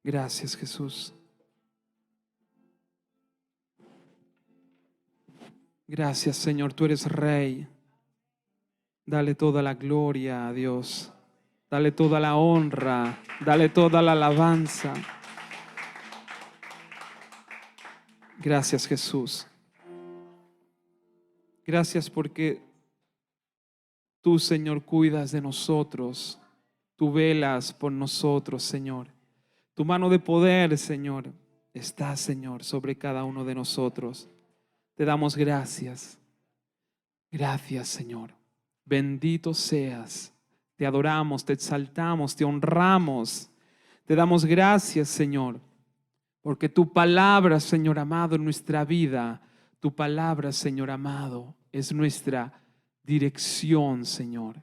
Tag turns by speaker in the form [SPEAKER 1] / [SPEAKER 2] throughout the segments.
[SPEAKER 1] Gracias, Jesús. Gracias, Señor, tú eres Rey. Dale toda la gloria a Dios. Dale toda la honra. Dale toda la alabanza. Gracias, Jesús. Gracias porque tú, Señor, cuidas de nosotros. Tú velas por nosotros, Señor. Tu mano de poder, Señor, está, Señor, sobre cada uno de nosotros. Te damos gracias. Gracias, Señor. Bendito seas. Te adoramos, te exaltamos, te honramos. Te damos gracias, Señor, porque tu palabra, Señor amado, en nuestra vida, tu palabra, Señor amado, es nuestra dirección, Señor.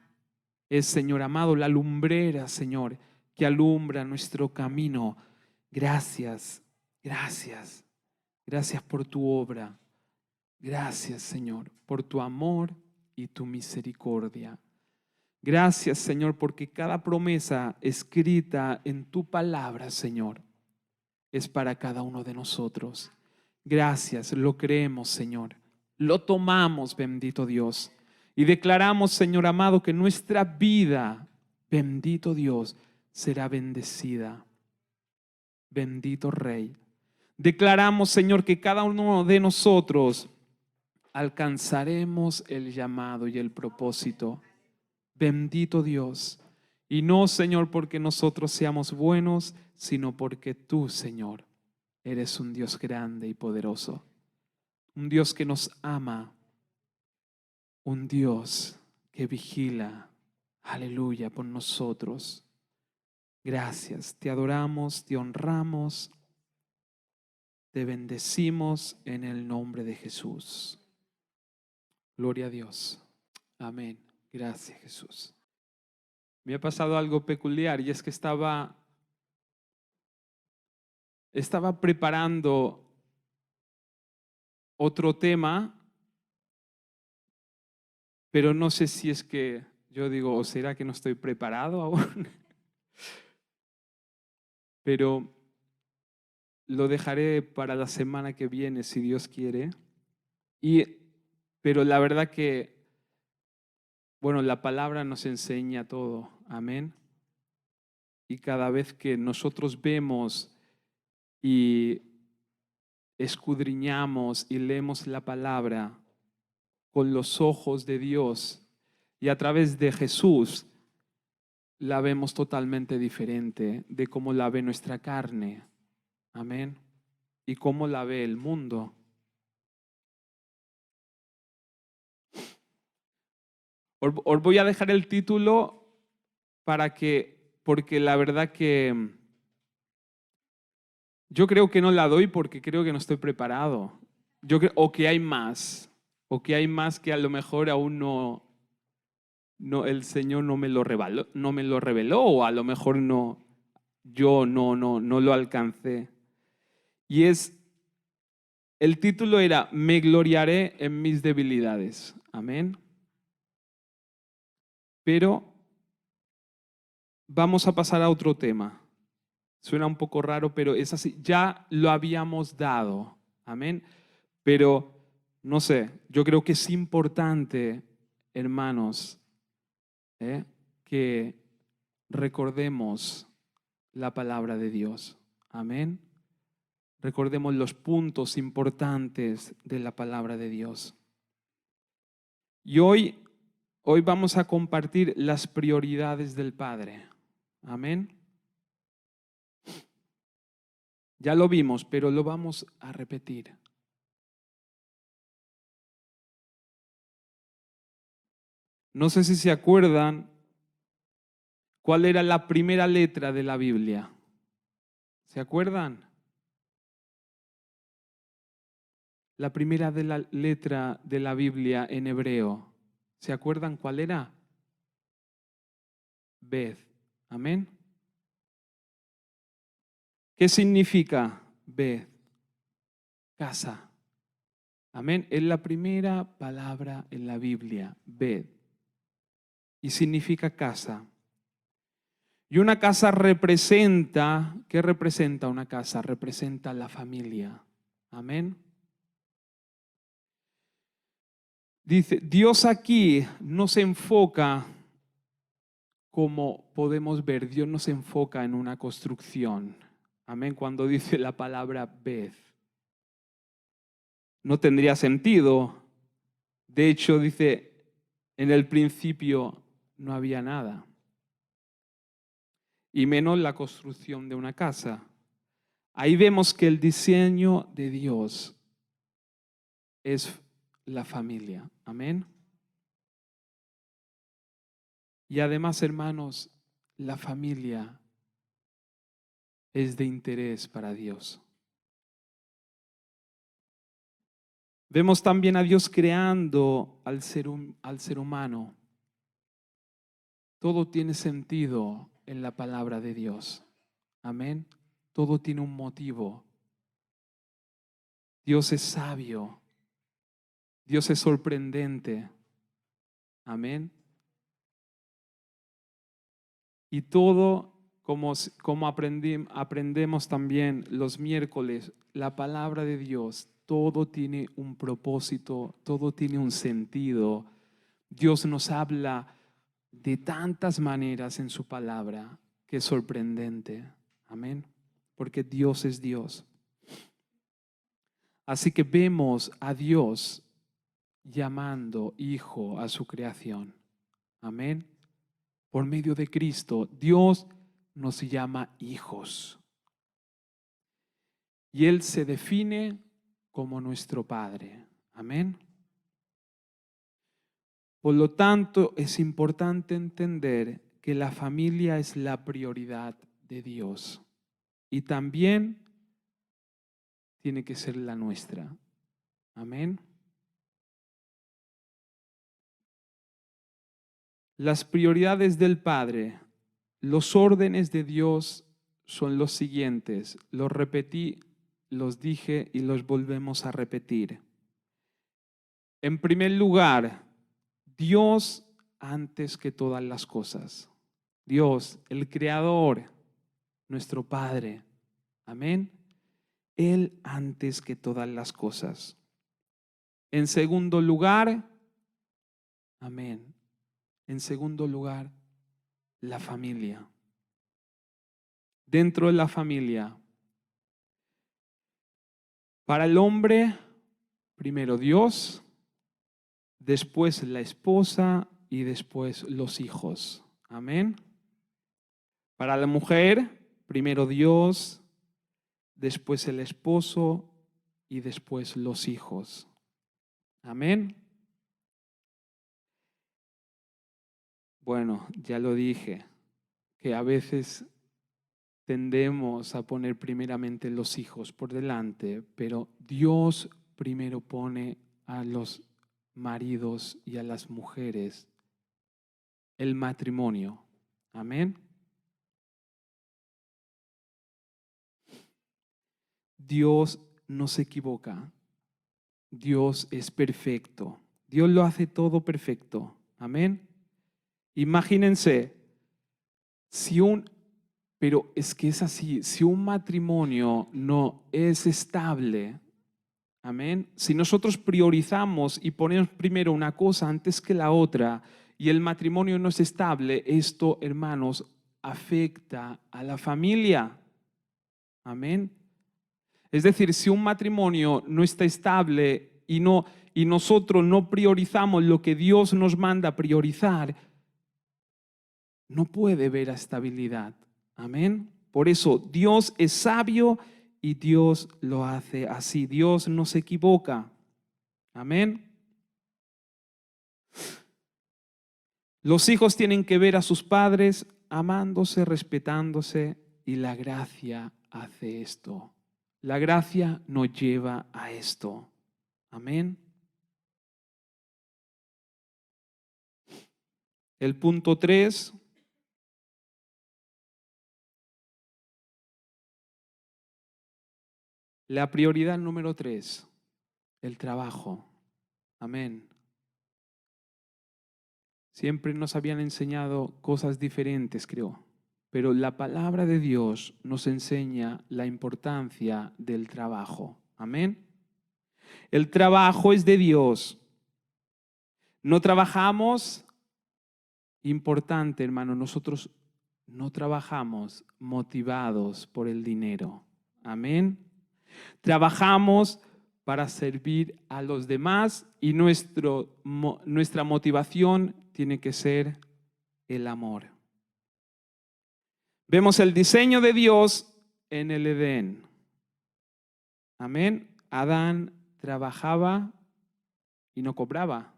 [SPEAKER 1] Es, Señor amado, la lumbrera, Señor, que alumbra nuestro camino. Gracias, gracias, gracias por tu obra. Gracias, Señor, por tu amor y tu misericordia. Gracias, Señor, porque cada promesa escrita en tu palabra, Señor, es para cada uno de nosotros. Gracias, lo creemos, Señor. Lo tomamos, bendito Dios. Y declaramos, Señor amado, que nuestra vida, bendito Dios, será bendecida. Bendito Rey. Declaramos, Señor, que cada uno de nosotros alcanzaremos el llamado y el propósito. Bendito Dios. Y no, Señor, porque nosotros seamos buenos, sino porque tú, Señor, eres un Dios grande y poderoso. Un Dios que nos ama. Un Dios que vigila, aleluya, por nosotros. Gracias, te adoramos, te honramos, te bendecimos en el nombre de Jesús. Gloria a Dios. Amén. Gracias, Jesús. Me ha pasado algo peculiar y es que estaba preparando otro tema, pero no sé si es que yo digo, ¿o será que no estoy preparado aún? Pero lo dejaré para la semana que viene, si Dios quiere. Pero la verdad que, bueno, la palabra nos enseña todo. Amén. Y cada vez que nosotros vemos y escudriñamos y leemos la palabra con los ojos de Dios y a través de Jesús, la vemos totalmente diferente de cómo la ve nuestra carne. Amén. Y cómo la ve el mundo. Os voy a dejar el título porque la verdad que yo creo que no la doy porque creo que no estoy preparado. O que hay más que a lo mejor aún no el Señor no me lo reveló, o a lo mejor yo no lo alcancé. Y el título era Me gloriaré en mis debilidades. Amén. Pero vamos a pasar a otro tema. Suena un poco raro, pero es así. Ya lo habíamos dado. Amén. Pero, no sé, yo creo que es importante, hermanos, que recordemos la palabra de Dios. Amén. Recordemos los puntos importantes de la palabra de Dios. Y hoy vamos a compartir las prioridades del Padre. Amén. Ya lo vimos, pero lo vamos a repetir. No sé si se acuerdan cuál era la primera letra de la Biblia. ¿Se acuerdan? La primera letra de la Biblia en hebreo. ¿Se acuerdan cuál era? Beth. Amén. ¿Qué significa Beth? Casa. Amén. Es la primera palabra en la Biblia, Beth. Y significa casa. Y una casa representa ¿Qué representa una casa? Representa la familia. Amén. Dice, Dios aquí no se enfoca, como podemos ver, Dios no se enfoca en una construcción. Amén. Cuando dice la palabra Beth, no tendría sentido. De hecho, dice, en el principio no había nada. Y menos la construcción de una casa. Ahí vemos que el diseño de Dios es la familia. Amén. Y además, hermanos, la familia es de interés para Dios. Vemos también a Dios creando al ser humano. Todo tiene sentido en la palabra de Dios. Amén. Todo tiene un motivo. Dios es sabio. Dios es sorprendente. Amén. Y todo, como aprendemos también los miércoles, la palabra de Dios, todo tiene un propósito, todo tiene un sentido. Dios nos habla de tantas maneras en su palabra que es sorprendente. Amén. Porque Dios es Dios. Así que vemos a Dios llamando hijo a su creación. Amén. Por medio de Cristo, Dios nos llama hijos. Y Él se define como nuestro Padre. Amén. Por lo tanto, es importante entender que la familia es la prioridad de Dios. Y también tiene que ser la nuestra. Amén. Las prioridades del Padre, los órdenes de Dios son los siguientes. Los repetí, los dije y los volvemos a repetir. En primer lugar, Dios antes que todas las cosas. Dios, el Creador, nuestro Padre. Amén. Él antes que todas las cosas. En segundo lugar, amén. En segundo lugar, la familia. Dentro de la familia, para el hombre, primero Dios, después la esposa y después los hijos. Amén. Para la mujer, primero Dios, después el esposo y después los hijos. Amén. Bueno, ya lo dije, que a veces tendemos a poner primeramente los hijos por delante, pero Dios primero pone a los maridos y a las mujeres el matrimonio. Amén. Dios no se equivoca. Dios es perfecto. Dios lo hace todo perfecto. Amén. Imagínense, pero es que es así, si un matrimonio no es estable, amén, si nosotros priorizamos y ponemos primero una cosa antes que la otra y el matrimonio no es estable, esto, hermanos, afecta a la familia. Amén. Es decir, si un matrimonio no está estable y nosotros no priorizamos lo que Dios nos manda a priorizar, no puede haber estabilidad. Amén. Por eso Dios es sabio y Dios lo hace así. Dios no se equivoca. Amén. Los hijos tienen que ver a sus padres amándose, respetándose, y la gracia hace esto. La gracia nos lleva a esto. Amén. El punto 3. La prioridad número 3, el trabajo. Amén. Siempre nos habían enseñado cosas diferentes, creo. pero la palabra de Dios nos enseña la importancia del trabajo. Amén. El trabajo es de Dios. No trabajamos, importante hermano, nosotros no trabajamos motivados por el dinero. Amén. Trabajamos para servir a los demás y nuestra motivación tiene que ser el amor. Vemos el diseño de Dios en el Edén. Amén. Adán trabajaba y no cobraba.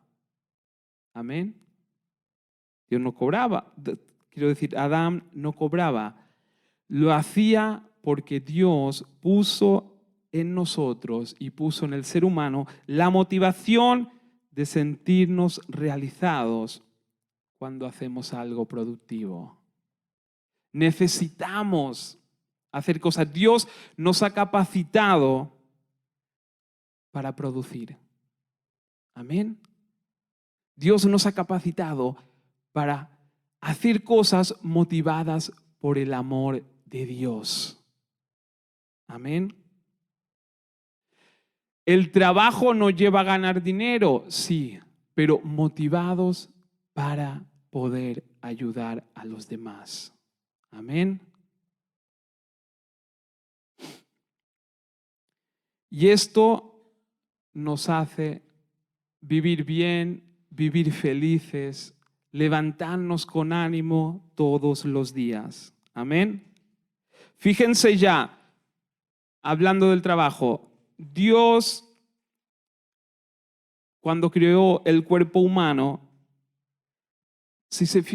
[SPEAKER 1] Amén. Dios no cobraba. Quiero decir, Adán no cobraba. Lo hacía porque Dios puso en nosotros y puso en el ser humano la motivación de sentirnos realizados cuando hacemos algo productivo. Necesitamos hacer cosas. Dios nos ha capacitado para producir. Amén. Dios nos ha capacitado para hacer cosas motivadas por el amor de Dios. Amén. El trabajo nos lleva a ganar dinero, sí, pero motivados para poder ayudar a los demás. Amén. Y esto nos hace vivir bien, vivir felices, levantarnos con ánimo todos los días. Amén. Fíjense ya, hablando del trabajo, Dios, cuando creó el cuerpo humano,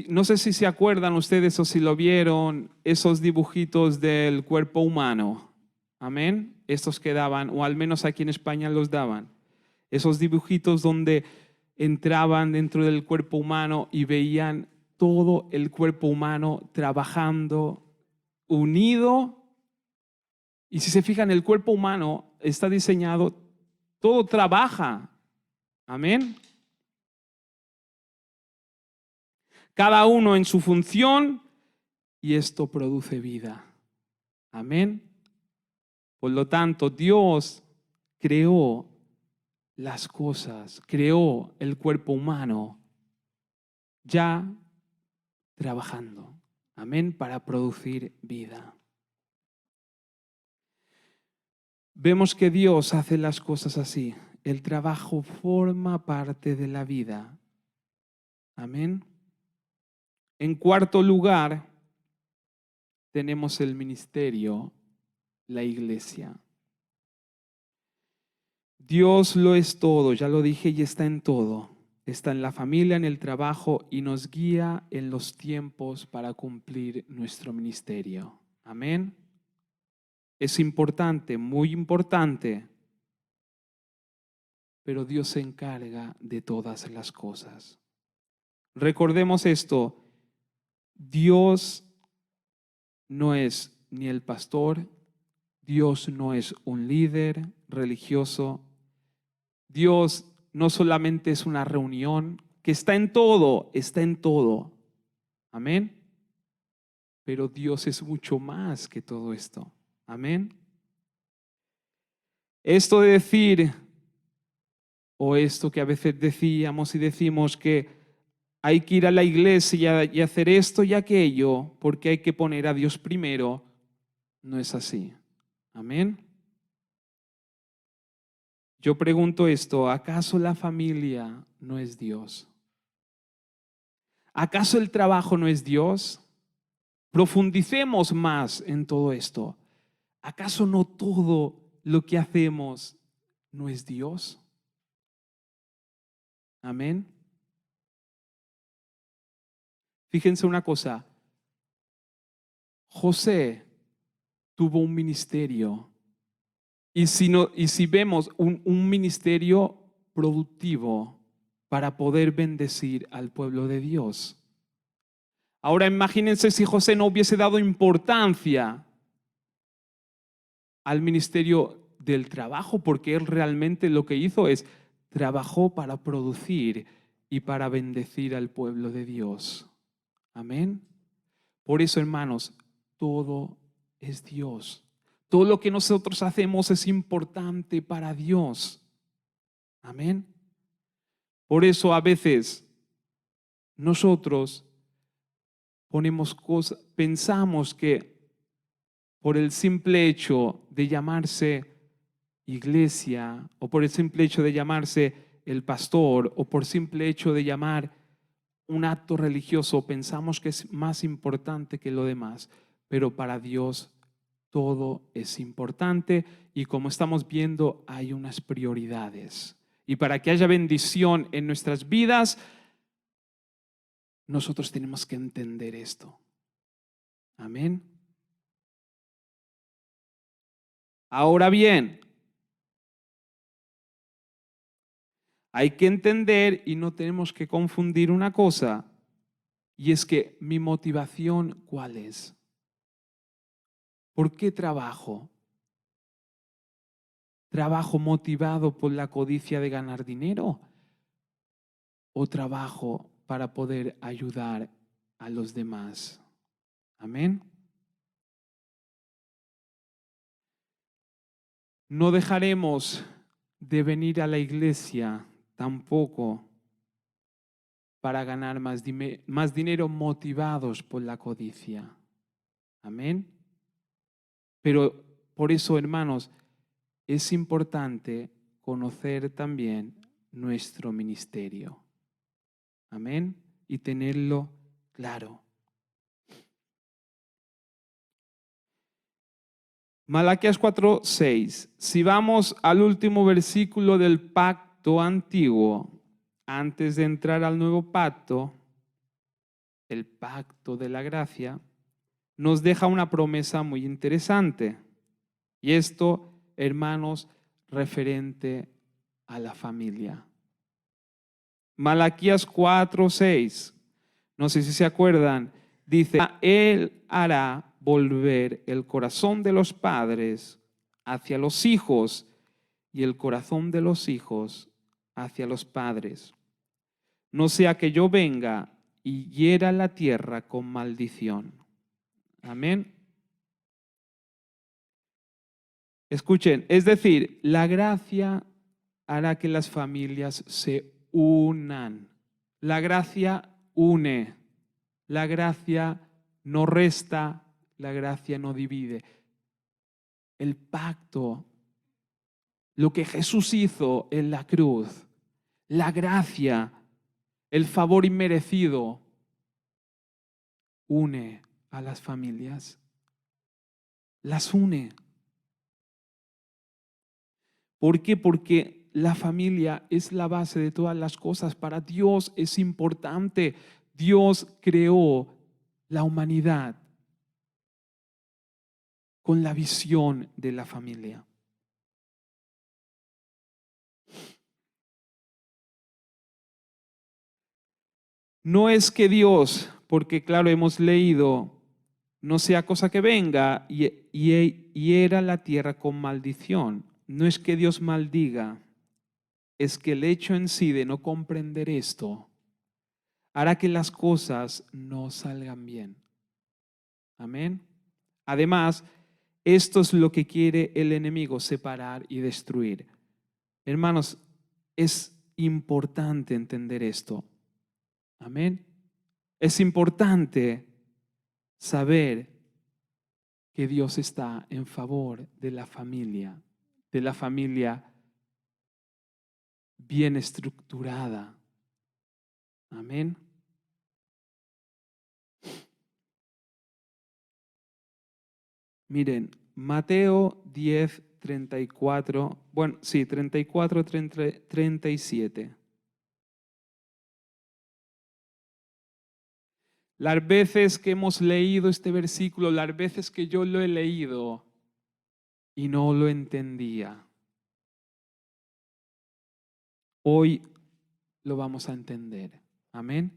[SPEAKER 1] no sé si se acuerdan ustedes o si lo vieron, esos dibujitos del cuerpo humano. Amén. Estos que daban, o al menos aquí en España los daban. Esos dibujitos donde entraban dentro del cuerpo humano y veían todo el cuerpo humano trabajando, unido. Y si se fijan, el cuerpo humano está diseñado, todo trabaja. Amén. Cada uno en su función y esto produce vida. Amén. Por lo tanto, Dios creó las cosas, creó el cuerpo humano ya trabajando. Amén, para producir vida. Vemos que Dios hace las cosas así. El trabajo forma parte de la vida. Amén. En cuarto lugar, tenemos el ministerio, la iglesia. Dios lo es todo, ya lo dije, y está en todo. Está en la familia, en el trabajo y nos guía en los tiempos para cumplir nuestro ministerio. Amén. Es importante, muy importante, pero Dios se encarga de todas las cosas. Recordemos esto, Dios no es ni el pastor, Dios no es un líder religioso, Dios no solamente es una reunión, que está en todo, está en todo. Amén. Pero Dios es mucho más que todo esto. Amén. Esto de decir, o esto que a veces decíamos y decimos que hay que ir a la iglesia y hacer esto y aquello porque hay que poner a Dios primero, no es así. Amén. Yo pregunto esto, ¿acaso la familia no es Dios? ¿Acaso el trabajo no es Dios? Profundicemos más en todo esto. ¿Acaso no todo lo que hacemos no es Dios? Amén. Fíjense una cosa. José tuvo un ministerio. Y si vemos un ministerio productivo para poder bendecir al pueblo de Dios. Ahora imagínense si José no hubiese dado importancia al ministerio del trabajo, porque él realmente lo que hizo es trabajó para producir y para bendecir al pueblo de Dios. Amén. Por eso, hermanos, todo es Dios. Todo lo que nosotros hacemos es importante para Dios. Amén. Por eso a veces nosotros pensamos que por el simple hecho de llamarse iglesia, o por el simple hecho de llamarse el pastor, o por simple hecho de llamar un acto religioso, pensamos que es más importante que lo demás. Pero para Dios todo es importante, y como estamos viendo, hay unas prioridades. Y para que haya bendición en nuestras vidas, nosotros tenemos que entender esto. Amén. Ahora bien, hay que entender y no tenemos que confundir una cosa, y es que mi motivación, ¿cuál es? ¿Por qué trabajo? ¿Trabajo motivado por la codicia de ganar dinero? ¿O trabajo para poder ayudar a los demás? Amén. No dejaremos de venir a la iglesia tampoco para ganar más dinero motivados por la codicia. Amén. Pero por eso, hermanos, es importante conocer también nuestro ministerio. Amén. Y tenerlo claro. Malaquías 4:6. Si vamos al último versículo del pacto antiguo, antes de entrar al nuevo pacto, el pacto de la gracia, nos deja una promesa muy interesante. Y esto, hermanos, referente a la familia. Malaquías 4:6. No sé si se acuerdan. Dice, Él hará volver el corazón de los padres hacia los hijos y el corazón de los hijos hacia los padres. No sea que yo venga y hiera la tierra con maldición. Amén. Escuchen, es decir, la gracia hará que las familias se unan. La gracia une. La gracia no resta, la gracia no divide. El pacto, lo que Jesús hizo en la cruz, la gracia, el favor inmerecido, une a las familias. Las une. ¿Por qué? Porque la familia es la base de todas las cosas. Para Dios es importante. Dios creó la humanidad con la visión de la familia. No es que Dios, porque claro, hemos leído, no sea cosa que venga y hiera la tierra con maldición. No es que Dios maldiga, es que el hecho en sí de no comprender esto hará que las cosas no salgan bien. Amén. Además, esto es lo que quiere el enemigo, separar y destruir. Hermanos, es importante entender esto. Amén. Es importante saber que Dios está en favor de la familia bien estructurada. Amén. Miren, Mateo 10:34, 34, 37. Las veces que hemos leído este versículo, las veces que yo lo he leído y no lo entendía, hoy lo vamos a entender. Amén.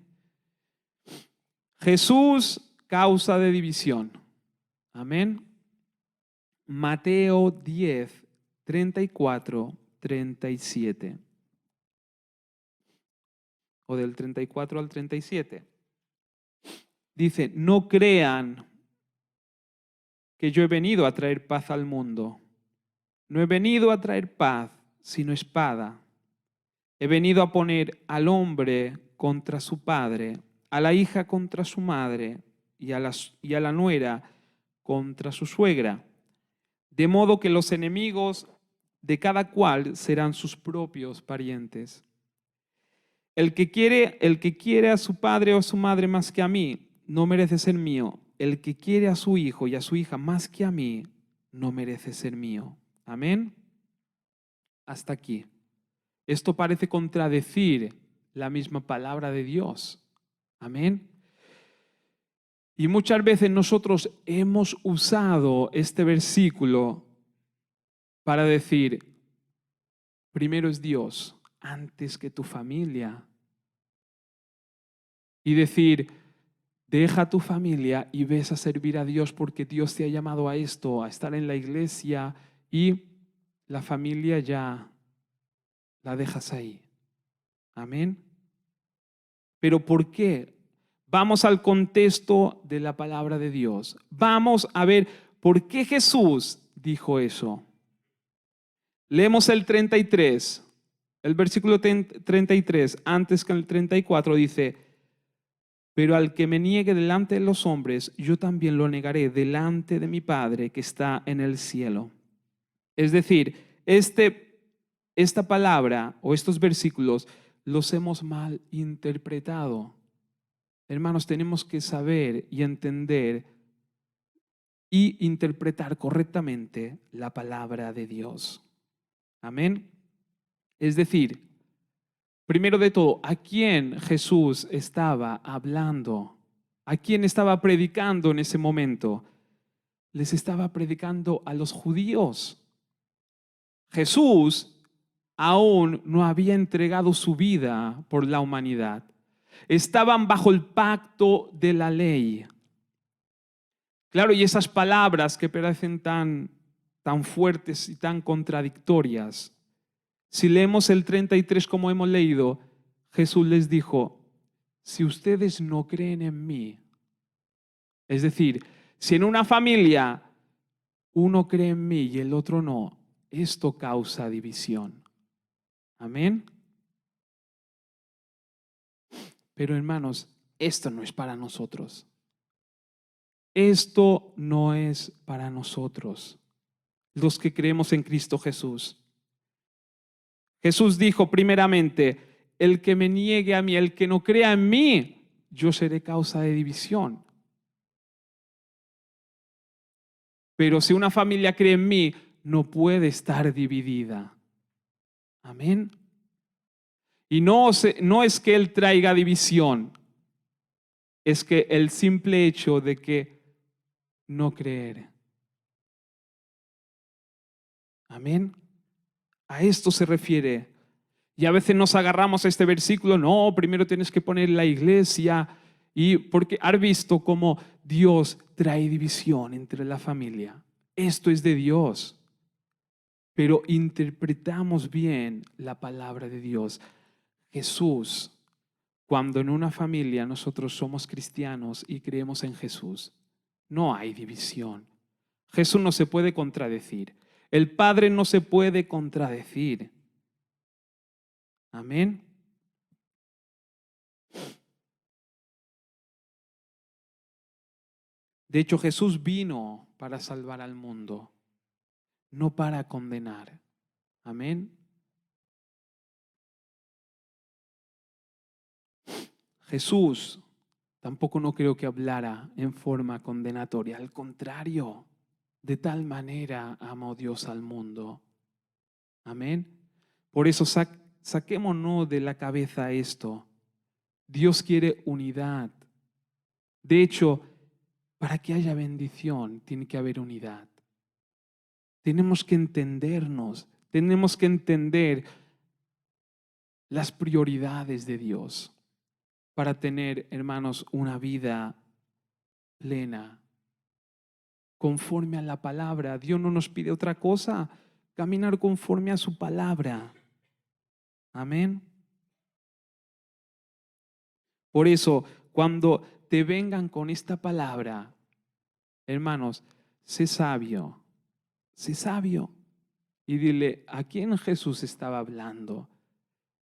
[SPEAKER 1] Jesús, causa de división. Amén. Mateo 10:34, 37. O del 34 al 37. Dice, no crean que yo he venido a traer paz al mundo. No he venido a traer paz, sino espada. He venido a poner al hombre contra su padre, a la hija contra su madre y a la nuera contra su suegra. De modo que los enemigos de cada cual serán sus propios parientes. El que quiere a su padre o a su madre más que a mí, no merece ser mío. El que quiere a su hijo y a su hija más que a mí, no merece ser mío. Amén. Hasta aquí. Esto parece contradecir la misma palabra de Dios. Amén. Y muchas veces nosotros hemos usado este versículo para decir, primero es Dios antes que tu familia. Y decir, deja tu familia y ves a servir a Dios porque Dios te ha llamado a esto, a estar en la iglesia, y la familia ya la dejas ahí. Amén. Pero ¿por qué? Vamos al contexto de la palabra de Dios. Vamos a ver por qué Jesús dijo eso. Leemos el 33, el versículo 33, antes que el 34, dice, pero al que me niegue delante de los hombres, yo también lo negaré delante de mi Padre que está en el cielo. Es decir, esta palabra o estos versículos los hemos mal interpretado. Hermanos, tenemos que saber y entender y interpretar correctamente la palabra de Dios. Amén. Es decir, primero de todo, ¿a quién Jesús estaba hablando? ¿A quién estaba predicando en ese momento? Les estaba predicando a los judíos. Jesús aún no había entregado su vida por la humanidad. Estaban bajo el pacto de la ley. Claro, y esas palabras que parecen tan fuertes y tan contradictorias, si leemos el 33 como hemos leído, Jesús les dijo, si ustedes no creen en mí, es decir, si en una familia uno cree en mí y el otro no, esto causa división. Amén. Pero hermanos, esto no es para nosotros. Esto no es para nosotros, los que creemos en Cristo Jesús. Jesús dijo primeramente, el que me niegue a mí, el que no crea en mí, yo seré causa de división. Pero si una familia cree en mí, no puede estar dividida. Amén. Y no es que Él traiga división, es que el simple hecho de que no creer. Amén. A esto se refiere. Y a veces nos agarramos a este versículo, no, primero tienes que poner la iglesia, y porque has visto cómo Dios trae división entre la familia. Esto es de Dios. Pero interpretamos bien la palabra de Dios. Jesús, cuando en una familia nosotros somos cristianos y creemos en Jesús, no hay división. Jesús no se puede contradecir. El Padre no se puede contradecir. Amén. De hecho, Jesús vino para salvar al mundo, no para condenar. Amén. Jesús tampoco no creo que hablara en forma condenatoria. Al contrario, de tal manera amó Dios al mundo. Amén. Por eso saquémonos de la cabeza esto. Dios quiere unidad. De hecho, para que haya bendición, tiene que haber unidad. Tenemos que entendernos, tenemos que entender las prioridades de Dios para tener, hermanos, una vida plena, conforme a la palabra. Dios no nos pide otra cosa, caminar conforme a su palabra. Amén. Por eso, cuando te vengan con esta palabra, hermanos, sé sabio, sé sabio. Y dile, ¿a quién Jesús estaba hablando?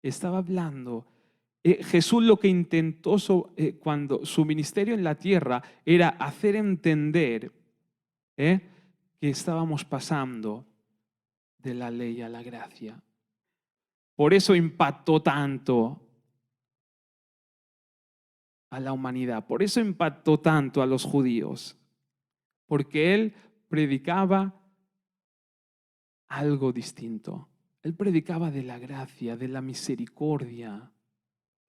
[SPEAKER 1] Estaba hablando. Jesús lo que intentó cuando su ministerio en la tierra era hacer entender que estábamos pasando de la ley a la gracia. Por eso impactó tanto a la humanidad, por eso impactó tanto a los judíos, porque él predicaba algo distinto. Él predicaba de la gracia, de la misericordia,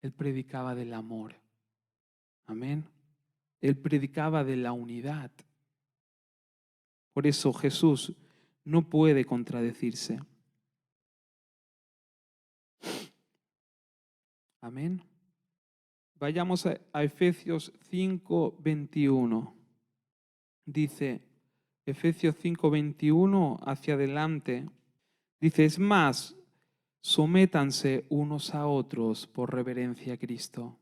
[SPEAKER 1] él predicaba del amor. Amén. Él predicaba de la unidad. Por eso Jesús no puede contradecirse. Amén. Vayamos a Efesios 5:21. Dice, Efesios 5:21 hacia adelante, dice, es más, sométanse unos a otros por reverencia a Cristo.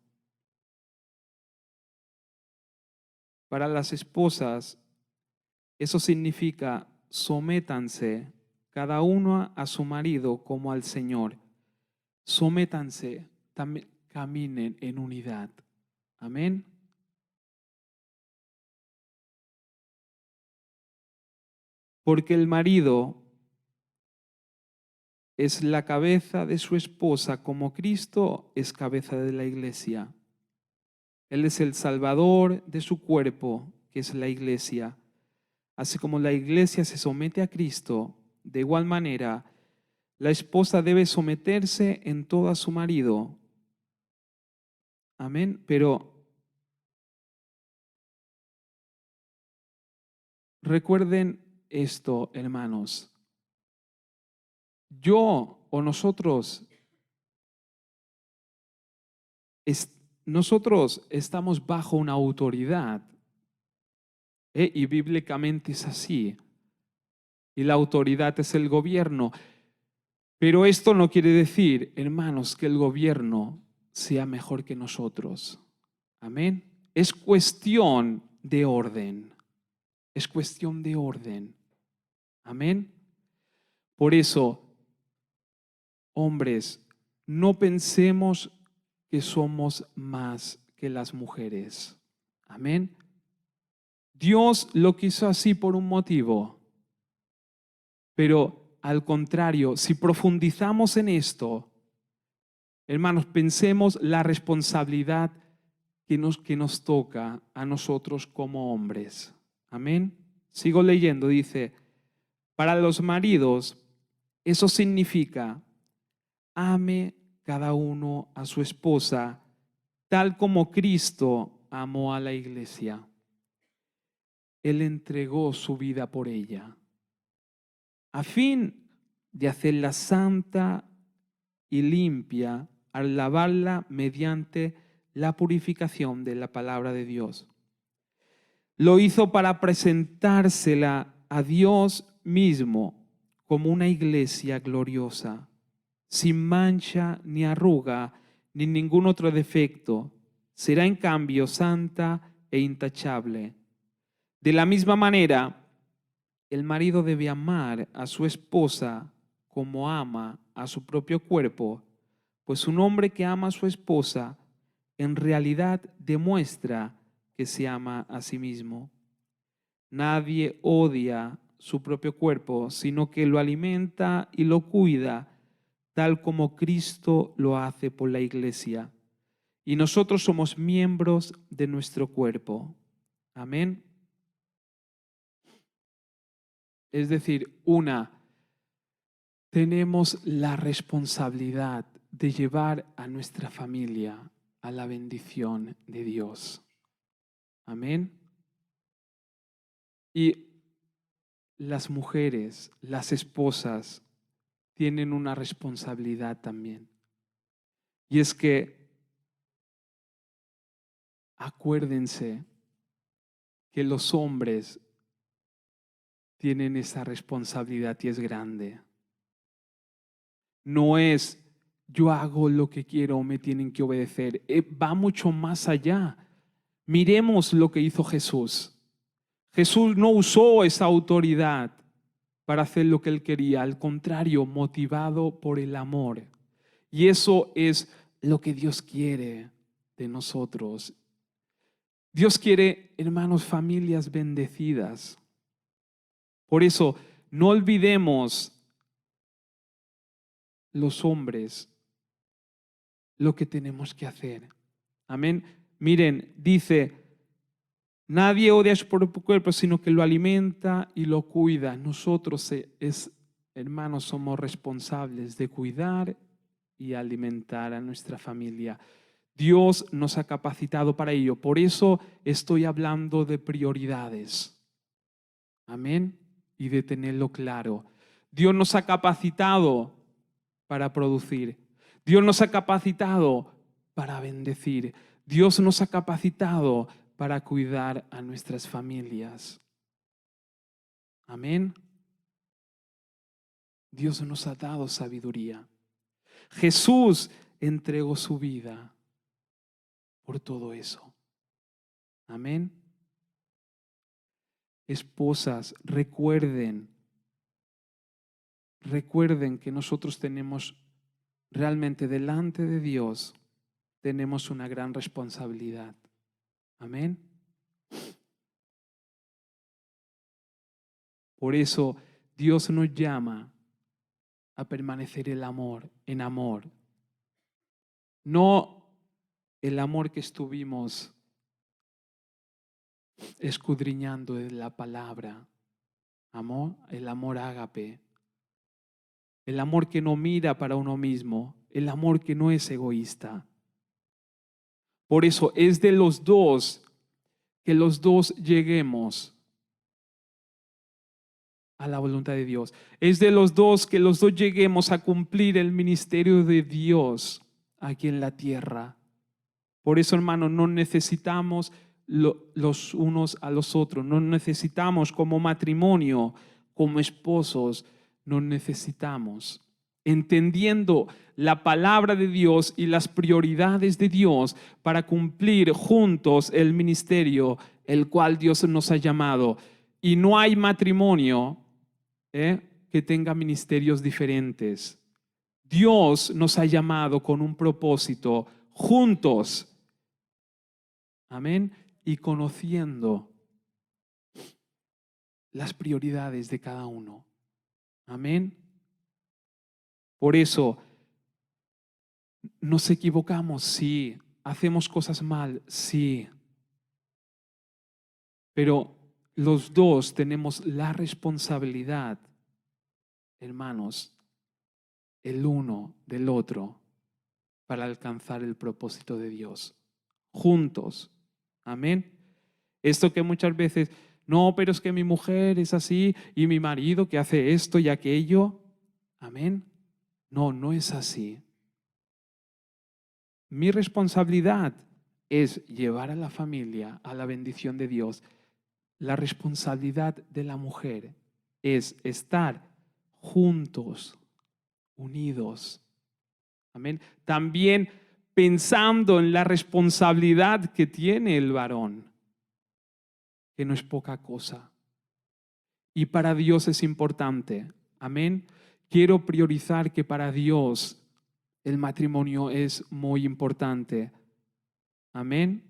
[SPEAKER 1] Para las esposas, eso significa sométanse cada uno a su marido como al Señor. Sométanse, también caminen en unidad. Amén. Porque el marido es la cabeza de su esposa como Cristo es cabeza de la iglesia. Él es el salvador de su cuerpo, que es la iglesia. Así como la iglesia se somete a Cristo, de igual manera, la esposa debe someterse en todo a su marido. Amén. Pero recuerden esto, hermanos. Yo o nosotros estamos bajo una autoridad, y bíblicamente es así. Y la autoridad es el gobierno. Pero esto no quiere decir, hermanos, que el gobierno sea mejor que nosotros. Amén. Es cuestión de orden. Es cuestión de orden. Amén. Por eso, hombres, no pensemos que somos más que las mujeres. Amén. Dios lo quiso así por un motivo. Pero al contrario, si profundizamos en esto, hermanos, pensemos la responsabilidad que nos toca a nosotros como hombres. Amén. Sigo leyendo, dice, para los maridos, eso significa, ame cada uno a su esposa, tal como Cristo amó a la iglesia. Él entregó su vida por ella, a fin de hacerla santa y limpia al lavarla mediante la purificación de la palabra de Dios. Lo hizo para presentársela a Dios mismo como una iglesia gloriosa, sin mancha ni arruga ni ningún otro defecto. Será en cambio santa e intachable. De la misma manera, el marido debe amar a su esposa como ama a su propio cuerpo, pues un hombre que ama a su esposa en realidad demuestra que se ama a sí mismo. Nadie odia su propio cuerpo, sino que lo alimenta y lo cuida, tal como Cristo lo hace por la iglesia. Y nosotros somos miembros de nuestro cuerpo. Amén. Es decir, tenemos la responsabilidad de llevar a nuestra familia a la bendición de Dios. Amén. Y las mujeres, las esposas, tienen una responsabilidad también. Y es que acuérdense que los hombres tienen esa responsabilidad y es grande. No es yo hago lo que quiero, me tienen que obedecer. Va mucho más allá. Miremos lo que hizo Jesús. Jesús no usó esa autoridad para hacer lo que él quería, al contrario, motivado por el amor. Y eso es lo que Dios quiere de nosotros. Dios quiere, hermanos, familias bendecidas. Por eso, no olvidemos los hombres lo que tenemos que hacer. Amén. Miren, dice, nadie odia a su propio cuerpo, sino que lo alimenta y lo cuida. Nosotros, hermanos, somos responsables de cuidar y alimentar a nuestra familia. Dios nos ha capacitado para ello. Por eso estoy hablando de prioridades. Amén. Y de tenerlo claro. Dios nos ha capacitado para producir. Dios nos ha capacitado para bendecir. Dios nos ha capacitado para cuidar a nuestras familias. Amén. Dios nos ha dado sabiduría. Jesús entregó su vida por todo eso. Amén. Esposas, recuerden que nosotros tenemos realmente delante de Dios, tenemos una gran responsabilidad. Amén. Por eso Dios nos llama a permanecer en amor. No el amor que estuvimos escudriñando en la palabra. El amor ágape. El amor que no mira para uno mismo. El amor que no es egoísta. Por eso es de los dos que los dos lleguemos a la voluntad de Dios. Es de los dos que los dos lleguemos a cumplir el ministerio de Dios aquí en la tierra. Por eso, hermanos, no necesitamos los unos a los otros. No necesitamos como matrimonio, como esposos, no necesitamos. Entendiendo la palabra de Dios y las prioridades de Dios para cumplir juntos el ministerio el cual Dios nos ha llamado. Y no hay matrimonio que tenga ministerios diferentes. Dios nos ha llamado con un propósito, juntos. Amén. Y conociendo las prioridades de cada uno. Amén. Por eso, nos equivocamos, sí. Hacemos cosas mal, sí. Pero los dos tenemos la responsabilidad, hermanos, el uno del otro, para alcanzar el propósito de Dios. Juntos. Amén. Esto que muchas veces, no, pero es que mi mujer es así y mi marido que hace esto y aquello. Amén. No, no es así. Mi responsabilidad es llevar a la familia a la bendición de Dios. La responsabilidad de la mujer es estar juntos, unidos. Amén. También pensando en la responsabilidad que tiene el varón, que no es poca cosa. Y para Dios es importante. Amén. Quiero priorizar que para Dios el matrimonio es muy importante. Amén.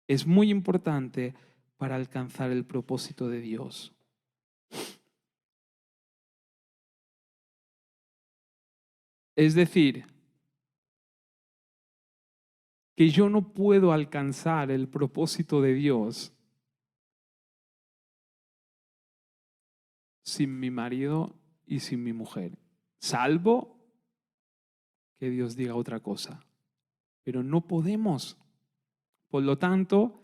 [SPEAKER 1] Es muy importante para alcanzar el propósito de Dios. Es decir, que yo no puedo alcanzar el propósito de Dios sin mi marido y sin mi mujer, salvo que Dios diga otra cosa. Pero no podemos. Por lo tanto,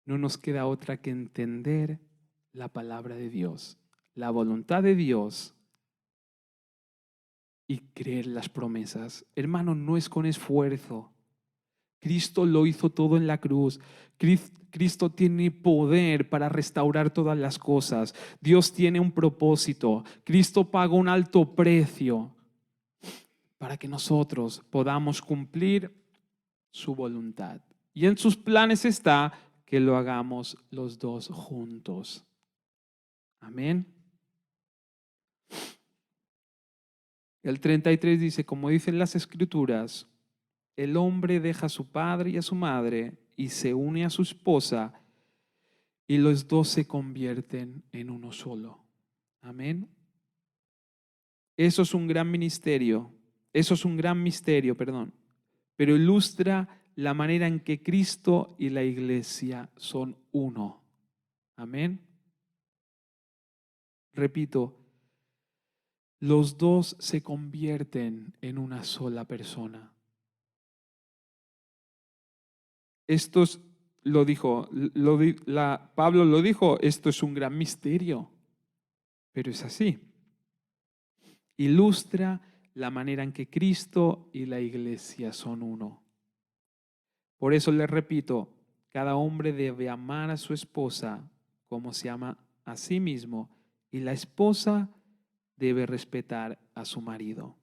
[SPEAKER 1] no nos queda otra que entender la palabra de Dios, la voluntad de Dios y creer las promesas. Hermano, no es con esfuerzo. Cristo lo hizo todo en la cruz. Cristo tiene poder para restaurar todas las cosas. Dios tiene un propósito. Cristo pagó un alto precio para que nosotros podamos cumplir su voluntad. Y en sus planes está que lo hagamos los dos juntos. Amén. El 33 dice, como dicen las Escrituras, el hombre deja a su padre y a su madre y se une a su esposa y los dos se convierten en uno solo. Amén. Eso es un gran ministerio. Eso es un gran misterio, perdón. Pero ilustra la manera en que Cristo y la iglesia son uno. Amén. Repito, los dos se convierten en una sola persona. Esto es, lo dijo, Pablo lo dijo, esto es un gran misterio, pero es así. Ilustra la manera en que Cristo y la iglesia son uno. Por eso les repito, cada hombre debe amar a su esposa como se ama a sí mismo y la esposa debe respetar a su marido.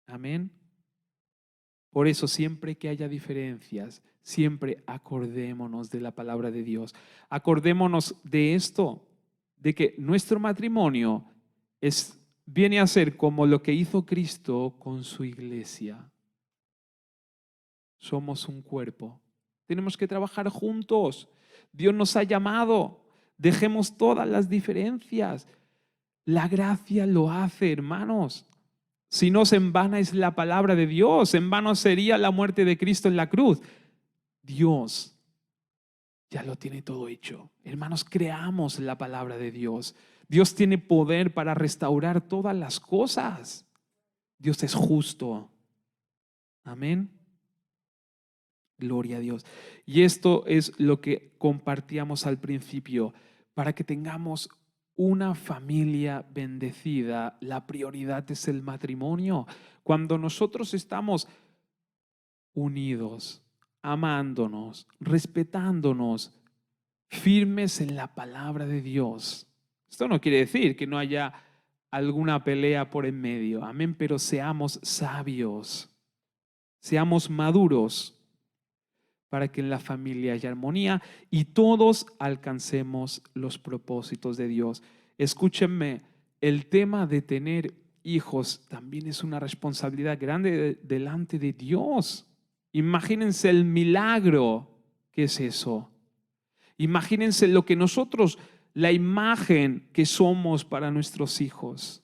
[SPEAKER 1] Amén. Por eso siempre que haya diferencias, siempre acordémonos de la palabra de Dios. Acordémonos de esto, de que nuestro matrimonio viene a ser como lo que hizo Cristo con su iglesia. Somos un cuerpo. Tenemos que trabajar juntos. Dios nos ha llamado. Dejemos todas las diferencias. La gracia lo hace, hermanos. Si no, en vano es la palabra de Dios, en vano sería la muerte de Cristo en la cruz. Dios ya lo tiene todo hecho. Hermanos, creamos la palabra de Dios. Dios tiene poder para restaurar todas las cosas. Dios es justo. Amén. Gloria a Dios. Y esto es lo que compartíamos al principio. Para que tengamos una familia bendecida, la prioridad es el matrimonio. Cuando nosotros estamos unidos, amándonos, respetándonos, firmes en la palabra de Dios. Esto no quiere decir que no haya alguna pelea por en medio. Amén, pero seamos sabios, seamos maduros para que en la familia haya armonía y todos alcancemos los propósitos de Dios. Escúchenme, el tema de tener hijos también es una responsabilidad grande delante de Dios. Imagínense el milagro que es eso. Imagínense lo que nosotros, la imagen que somos para nuestros hijos.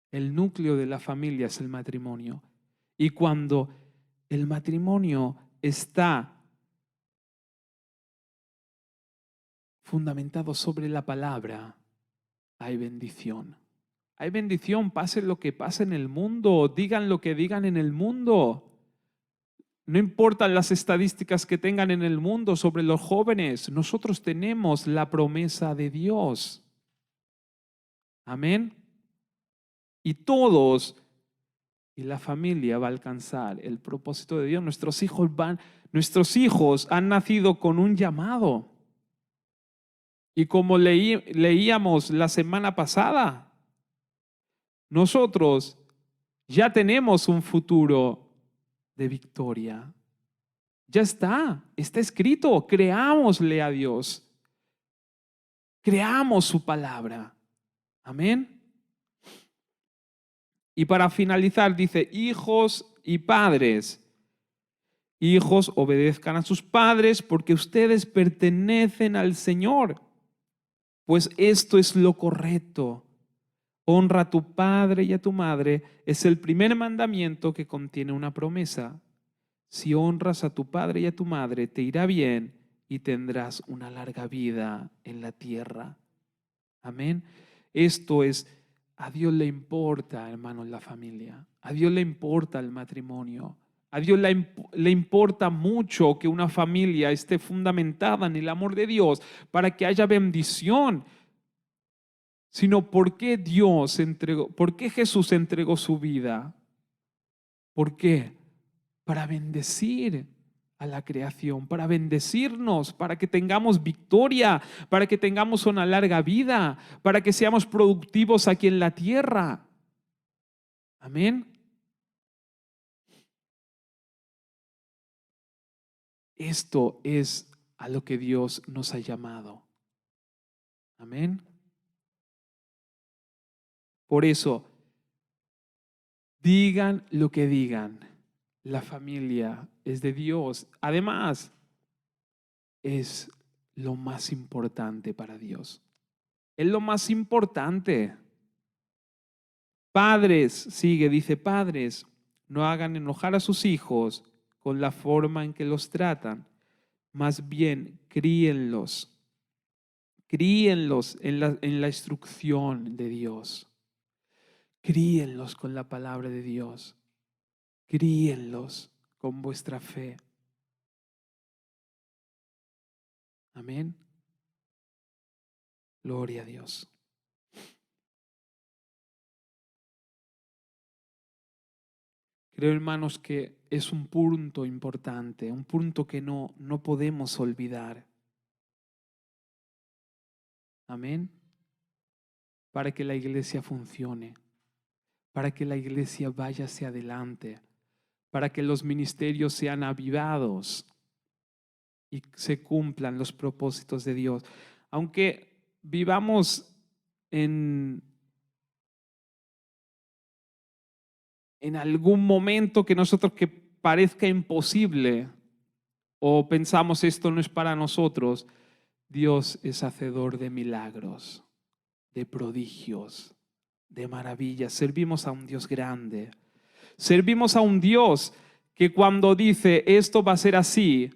[SPEAKER 1] El núcleo de la familia es el matrimonio. Y cuando el matrimonio está fundamentado sobre la palabra, hay bendición. Hay bendición, pase lo que pase en el mundo, digan lo que digan en el mundo. No importan las estadísticas que tengan en el mundo sobre los jóvenes, nosotros tenemos la promesa de Dios. Amén. Y todos, y la familia va a alcanzar el propósito de Dios. Nuestros hijos han nacido con un llamado. Y como leíamos la semana pasada, nosotros ya tenemos un futuro de victoria. Ya está escrito. Creámosle a Dios. Creamos su palabra. Amén. Y para finalizar dice, hijos y padres. Hijos, obedezcan a sus padres porque ustedes pertenecen al Señor. Pues esto es lo correcto. Honra a tu padre y a tu madre. Es el primer mandamiento que contiene una promesa. Si honras a tu padre y a tu madre, te irá bien y tendrás una larga vida en la tierra. Amén. Esto es, a Dios le importa, hermanos, la familia. A Dios le importa el matrimonio. A Dios le importa mucho que una familia esté fundamentada en el amor de Dios para que haya bendición. Sino ¿por qué por qué Jesús entregó su vida? ¿Por qué? Para bendecir a la creación, para bendecirnos, para que tengamos victoria, para que tengamos una larga vida, para que seamos productivos aquí en la tierra. Amén. Esto es a lo que Dios nos ha llamado. Amén. Por eso, digan lo que digan, la familia es de Dios. Además, es lo más importante para Dios. Es lo más importante. Padres, dice, padres, no hagan enojar a sus hijos con la forma en que los tratan. Más bien, críenlos en la instrucción de Dios. Críenlos con la palabra de Dios. Críenlos con vuestra fe. Amén. Gloria a Dios. Creo, hermanos, que es un punto importante, un punto que no podemos olvidar. Amén. Para que la iglesia funcione, para que la iglesia vaya hacia adelante, para que los ministerios sean avivados y se cumplan los propósitos de Dios. Aunque vivamos en algún momento que nosotros que parezca imposible o pensamos esto no es para nosotros, Dios es hacedor de milagros, de prodigios, de maravillas. Servimos a un Dios grande. Servimos a un Dios que cuando dice esto va a ser así,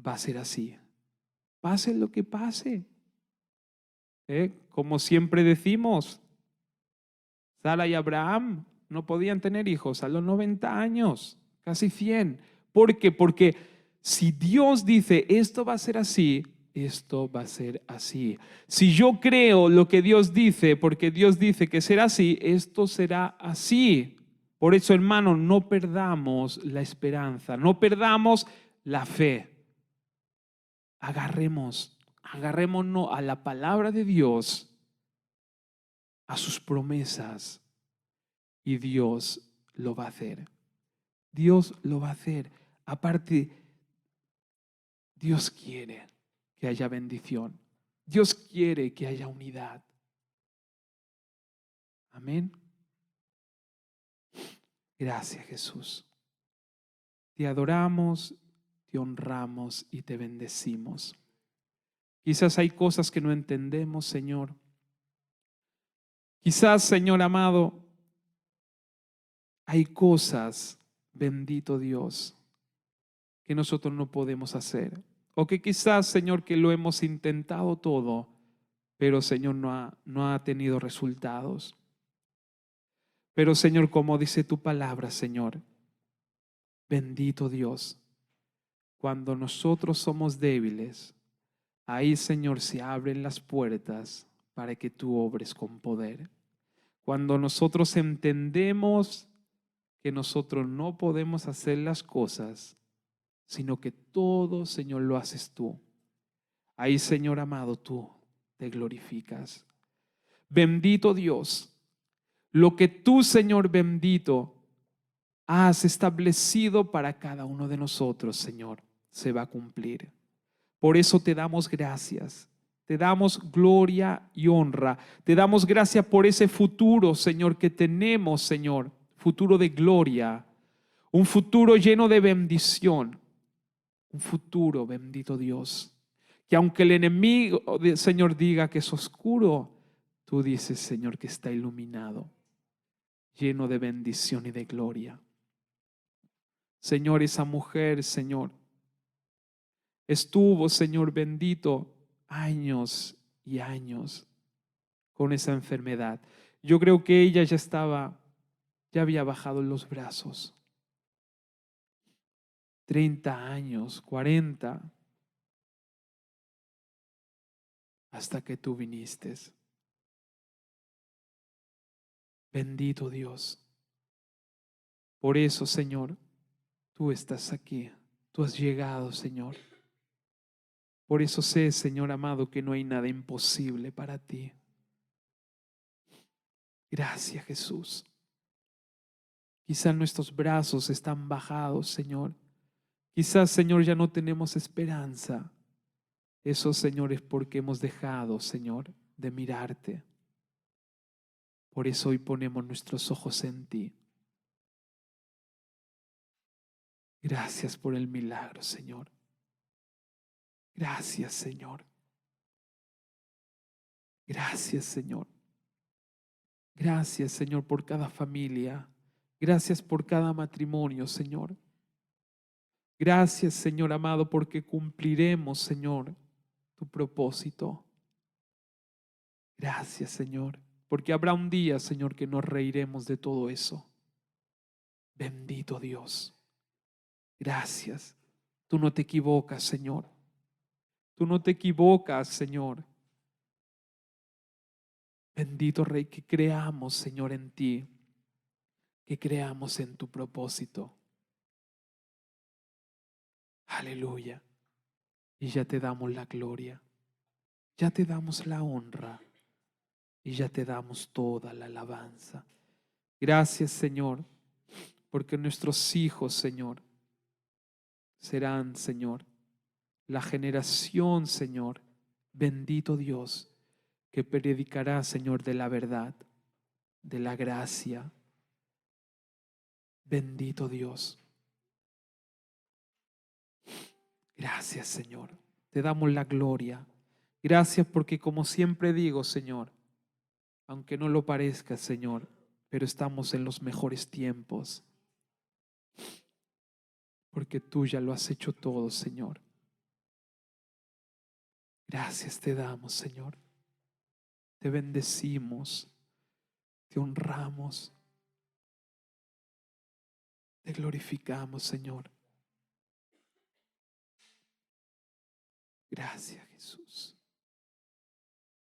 [SPEAKER 1] va a ser así. Pase lo que pase. Como siempre decimos, Sara y Abraham no podían tener hijos a los 90 años, casi 100. ¿Por qué? Porque si Dios dice esto va a ser así, esto va a ser así. Si yo creo lo que Dios dice, porque Dios dice que será así, esto será así. Por eso, hermano, no perdamos la esperanza, no perdamos la fe. Agarrémonos a la palabra de Dios, a sus promesas, y Dios lo va a hacer. Dios lo va a hacer. Aparte, Dios quiere que haya bendición. Dios quiere que haya unidad. Amén. Gracias, Jesús. Te adoramos, te honramos y te bendecimos. Quizás hay cosas que no entendemos, Señor. Quizás, Señor amado, hay cosas, bendito Dios, que nosotros no podemos hacer. O que quizás, Señor, que lo hemos intentado todo, pero, Señor, no ha tenido resultados. Pero, Señor, como dice tu palabra, Señor, bendito Dios, cuando nosotros somos débiles, ahí, Señor, se abren las puertas para que tú obres con poder. Cuando nosotros entendemos que nosotros no podemos hacer las cosas, sino que todo, Señor, lo haces tú. Ahí, Señor amado, tú te glorificas. Bendito Dios, lo que tú, Señor bendito, has establecido para cada uno de nosotros, Señor, se va a cumplir. Por eso te damos gracias. Te damos gloria y honra. Te damos gracias por ese futuro, Señor, que tenemos, Señor. Futuro de gloria. Un futuro lleno de bendición. Un futuro, bendito Dios. Que aunque el enemigo, Señor, diga que es oscuro, tú dices, Señor, que está iluminado. Lleno de bendición y de gloria. Señor, esa mujer, Señor, estuvo, Señor bendito, años y años con esa enfermedad. Yo creo que ella ya había bajado los brazos. 30 años, 40, hasta que tú viniste. Bendito Dios. Por eso, Señor, tú estás aquí. Tú has llegado, Señor. Por eso sé, Señor amado, que no hay nada imposible para ti. Gracias, Jesús. Quizá nuestros brazos están bajados, Señor, Quizás, Señor, ya no tenemos esperanza. Eso, Señor, es porque hemos dejado, Señor, de mirarte. Por eso hoy ponemos nuestros ojos en ti. Gracias por el milagro, Señor. Gracias, Señor. Gracias, Señor. Gracias, Señor, por cada familia. Gracias por cada matrimonio, Señor. Gracias, Señor amado, porque cumpliremos, Señor, tu propósito. Gracias, Señor, porque habrá un día, Señor, que nos reiremos de todo eso. Bendito Dios. Gracias. Tú no te equivocas, Señor. Tú no te equivocas, Señor. Bendito Rey, que creamos, Señor, en ti, que creamos en tu propósito. Aleluya. Y ya te damos la gloria, ya te damos la honra y ya te damos toda la alabanza. Gracias, Señor, porque nuestros hijos, Señor, serán, Señor, la generación, Señor, bendito Dios, que predicará, Señor, de la verdad, de la gracia. Bendito Dios. Gracias, Señor. Te damos la gloria. Gracias porque, como siempre digo, Señor, aunque no lo parezca, Señor, pero estamos en los mejores tiempos, porque tú ya lo has hecho todo, Señor. Gracias te damos, Señor. Te bendecimos, te honramos, te glorificamos, Señor. Gracias, Jesús.